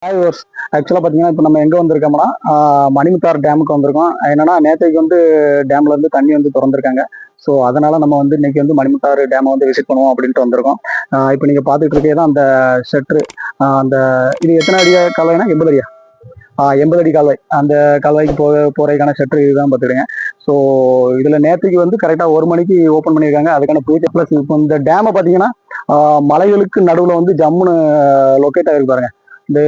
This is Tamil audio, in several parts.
ஆக்சுவலாக பார்த்தீங்கன்னா இப்போ நம்ம எங்கே வந்திருக்கோம்னா மணிமுத்தாறு டேமுக்கு வந்திருக்கோம். என்னன்னா நேற்றைக்கு வந்து டேம்ல இருந்து தண்ணி வந்து திறந்திருக்காங்க. ஸோ அதனால நம்ம வந்து இன்னைக்கு வந்து மணிமுத்தாறு டேமை வந்து விசிட் பண்ணுவோம் அப்படின்ட்டு வந்திருக்கோம். இப்போ நீங்கள் பார்த்துட்டு இருக்கே தான் அந்த ஷெட்ரு. அந்த இது எத்தனை அடி கால்வாய்னா 80 அடியா? 80 அடி கால்வாய். அந்த கால்வாய்க்கு போறதுக்கான ஷெட்ரு இதுதான் பார்த்துடுங்க. ஸோ இதில் நேற்றுக்கு வந்து கரெக்டாக 1 மணிக்கு ஓப்பன் பண்ணியிருக்காங்க. அதுக்கான ஃபியூச்சர் ப்ளஸ் இப்போ இந்த டேமை பார்த்தீங்கன்னா மலைகளுக்கு நடுவில் வந்து ஜம்முன்னு லொக்கேட் ஆகிருக்கு பாருங்க. இந்த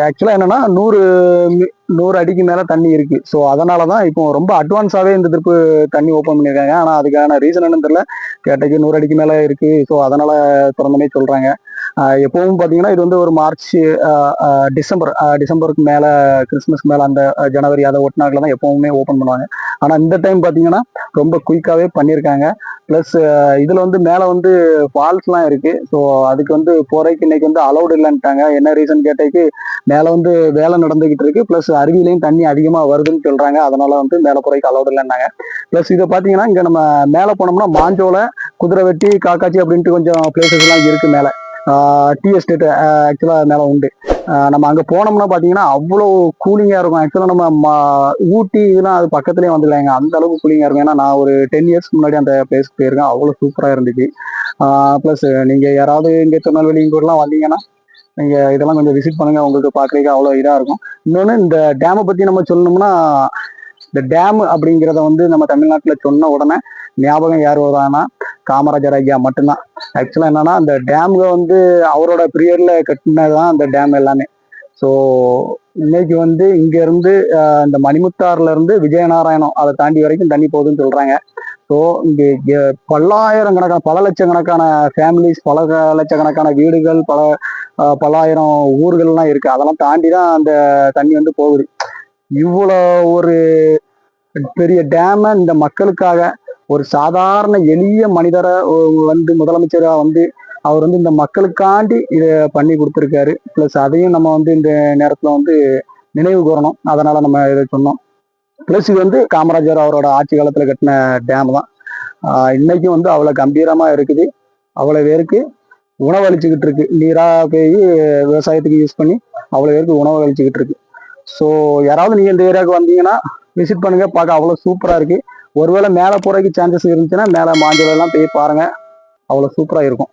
ஆக்சுவலா என்னன்னா 100 அடிக்கு மேல தண்ணி இருக்கு. ஸோ அதனாலதான் இப்போ ரொம்ப அட்வான்ஸாவே இந்த ட்ரிப்பு தண்ணி ஓப்பன் பண்ணியிருக்காங்க. ஆனா அதுக்கான ரீசன் என்னன்னு தெரியல. கேட்டக்கு 100 அடிக்கு மேல இருக்கு. ஸோ அதனால திறந்தமே சொல்றாங்க. எப்பவும் பாத்தீங்கன்னா இது வந்து ஒரு மார்ச் டிசம்பருக்கு மேல, கிறிஸ்துமஸ்க்கு மேல அந்த ஜனவரி அதை ஒட்டினாக்கில் தான் எப்பவுமே ஓப்பன் பண்ணுவாங்க. ஆனா இந்த டைம் பாத்தீங்கன்னா ரொம்ப குயிக்காவே பண்ணியிருக்காங்க. பிளஸ் இதுல வந்து மேல வந்து ஃபால்ஸ்லாம் இருக்கு. ஸோ அதுக்கு வந்து போறதுக்கு இன்னைக்கு வந்து அலௌடு இல்லைன்ட்டாங்க. என்ன ரீசன் கேட்டதுக்கு மேல வந்து வேலை நடந்துகிட்டு இருக்கு. பிளஸ் அருவிலையும் தண்ணி அதிகமா வருதுன்னு சொல்றாங்க. அதனால வந்து மேல போறதுக்கு அலௌடு இல்லைன்னாங்க. பிளஸ் இதை பாத்தீங்கன்னா இங்க நம்ம மேல போனோம்னா மாஞ்சோலை, குதிரைவெட்டி, காக்காச்சி அப்படின்ட்டு கொஞ்சம் பிளேசஸ் எல்லாம் இருக்கு மேல. டீ எஸ்டேட் ஆக்சுவலா மேல உண்டு. நம்ம அங்க போனோம்னா பாத்தீங்கன்னா அவ்வளவு கூலிங்கா இருக்கும். ஆக்சுவலா நம்ம ஊட்டி இதெல்லாம் அது பக்கத்துலயே வந்துடலாங்க. அந்த அளவுக்கு கூலிங்கா இருக்கும். ஏன்னா நான் ஒரு 10 இயர்ஸ் முன்னாடி அந்த பிளேஸ்க்கு போயிருக்கேன். அவ்வளவு சூப்பரா இருந்துச்சு. பிளஸ் நீங்க யாராவது இங்க திருநெல்வேலி இங்கூர்லாம் வந்தீங்கன்னா நீங்க இதெல்லாம் கொஞ்சம் விசிட் பண்ணுங்க. உங்களுக்கு பாக்குறதுக்கு அவ்வளவு இதா இருக்கும். இன்னொன்னு இந்த டேமை பத்தி நம்ம சொல்லணும்னா, இந்த டேம் அப்படிங்கிறத வந்து நம்ம தமிழ்நாட்டுல சொன்ன உடனே ஞாபகம் யார் வருவாங்கன்னா காமராஜர் ஐயா மட்டும்தான். ஆக்சுவலா என்னன்னா அந்த டேம்க வந்து அவரோட பீரியட்ல கட்டினதுதான் அந்த டேம் எல்லாமே. ஸோ இன்னைக்கு வந்து இங்க இருந்து இந்த மணிமுத்தாறுல இருந்து விஜயநாராயணம் அதை தாண்டி வரைக்கும் தண்ணி போகுதுன்னு சொல்றாங்க. ஸோ இங்க பல்லாயிரக்கணக்கான பல லட்சக்கணக்கான ஃபேமிலிஸ், பல லட்சக்கணக்கான வீடுகள், பல்லாயிரம் ஊர்கள்லாம் இருக்கு. அதெல்லாம் தாண்டி தான் அந்த தண்ணி வந்து போகுது. இவ்வளோ ஒரு பெரிய டேமை இந்த மக்களுக்காக ஒரு சாதாரண எளிய மனிதரை வந்து முதலமைச்சரா வந்து அவர் வந்து இந்த மக்களுக்காண்டி இதை பண்ணி கொடுத்துருக்காரு. பிளஸ் அதையும் நம்ம வந்து இந்த நேரத்துல வந்து நினைவு கூறணும். அதனால நம்ம இதை சொன்னோம். பிளஸ் இது வந்து காமராஜர் அவரோட ஆட்சி காலத்துல கட்டின டேம் தான். இன்னைக்கும் வந்து அவ்வளவு கம்பீரமா இருக்குது. அவ்வளவு பேருக்கு உணவளிச்சுக்கிட்டு இருக்கு. நீரா போய் விவசாயத்துக்கு யூஸ் பண்ணி அவ்வளவு பேருக்கு உணவு அளிச்சுக்கிட்டு இருக்கு. ஸோ யாராவது நீங்க இந்த ஏரியாவுக்கு வந்தீங்கன்னா விசிட் பண்ணுங்க. பார்க்க அவ்வளவு சூப்பரா இருக்கு. ஒருவேளை மேல போறதுக்கு சான்சஸ் இருந்துச்சுன்னா மேல மாஞ்சோலை எல்லாம் போய் பாருங்க. அவ்வளவு சூப்பரா இருக்கும்.